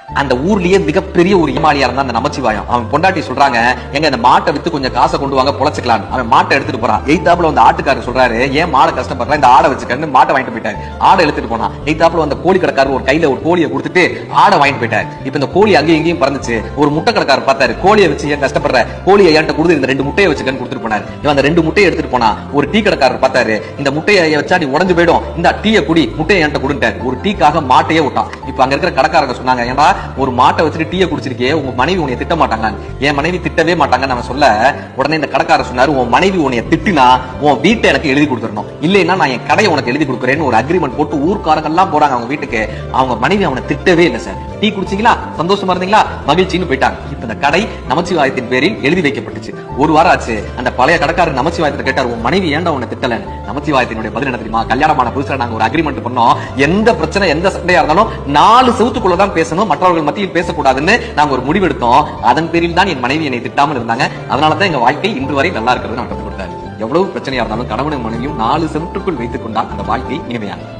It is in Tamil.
அந்த ஊர்லயே மிகப்பெரிய ஒரு ஏமாளியா இருந்தா அந்த நமச்சிவாயம். அவன் பொண்டாட்டி சொல்றாங்க, எங்க அந்த மாட்டை வித்து கொஞ்சம் காசை கொண்டு வாங்க பொழைச்சுக்கலாம். அவன் மாட்டை எடுத்துட்டு போறான். எய்தாப்புல வந்து ஆட்டுக்காரர் சொல்றாரு, ஏன் மாடை கஷ்டப்படுற, இந்த ஆடை வச்சுக்கன்னு மாட்டை வாங்கிட்டு போயிட்டாரு. ஆடை எடுத்துட்டு போனான். எய்தாப்புல அந்த கோழி கடைக்காரர் ஒரு கையில ஒரு கோழியை கொடுத்துட்டு ஆடை வாங்கிட்டு போயிட்டாரு. இப்ப இந்த கோழி அங்கேயும் இங்கேயும் பறந்துச்சு. ஒரு முட்டை கடைக்காரர் பார்த்தாரு, கோழியை வச்சு ஏன் கஷ்டப்படுற, கோழியை என்கிட்ட கொடுத்து இந்த 2 முட்டையை வச்சுக்கன்னு கொடுத்துட்டு போனாரு. இவன் அந்த 2 முட்டையை எடுத்துட்டு போனா. ஒரு டீ கடைக்காரர் பார்த்தாரு, இந்த முட்டையை வச்சா நீ உடஞ்சு போயிடும், இந்த டீயை குடி, முட்டையை என்கிட்ட கொடுத்தாரு. ஒரு டீக்காக மாட்டையே விட்டான். இப்ப அங்க இருக்கிற கடைக்காரங்க சொன்னாங்க, ஏன்னா ஒரு மாட்டை வச்சு டீயை குடிச்சிருக்கே, உங்க மனைவி உன்னை திட்ட மாட்டாங்க. என் மனைவி திட்டவே மாட்டாங்க நம்ம சொல்ல, உடனே இந்த கடைக்காரர் சொன்னாரு, உன் மனைவி உன்னை திட்டினா உன் வீட்டை எனக்கு எழுதி கொடுத்துடணும், இல்லைன்னா நான் என் கடையை உனக்கு எழுதி கொடுக்குறேன்னு ஒரு அக்ரிமெண்ட் போட்டு ஊர்க்காரங்க எல்லாம் போறாங்க அவங்க வீட்டுக்கு. அவங்க மனைவி அவனை திட்டவே இல்லை. சார், டீ குடிச்சீங்களா, சந்தோஷமா இருந்தீங்களா, மகிழ்ச்சின்னு போயிட்டாங்க. இப்ப இந்த கடை நமச்சிவாயத்தின் பேரில் எழுதி வைக்கப்பட்டுச்சு. ஒரு வாரம் ஆச்சு. அந்த பழைய கடைக்காரர் நமச்சிவாயத்தை கேட்டார், உன் மனைவி ஏன்டா உன்னை திட்டல? நமச்சிவாயத்தினுடைய பதில் என்ன தெரியுமா? கல்யாணமான புதுசுல நாங்க ஒரு அக்ரிமெண்ட் பண்ணோம், எந்த பிரச்சனை எந்த சண்டையா இருந்தாலும் 4 செவுத்துக்குள்ளதான் பேசணும், மற்றவர்கள் மத்தியில் பேசக்கூடாதுன்னு நாங்க ஒரு முடிவெடுத்தோம். அதன் பேரில் தான் என் மனைவி என்னை திட்டாமல் இருந்தாங்க. அதனாலதான் எங்க வாழ்க்கை இன்று வரை நல்லா இருக்கிறது நான் கற்றுக் கொடுத்தாரு. எவ்வளவு பிரச்சனையா இருந்தாலும் கணவனும் மனைவியும் 4 செவுற்றுக்குள் வைத்துக் கொண்டால் அந்த வாழ்க்கை இனிமையானது.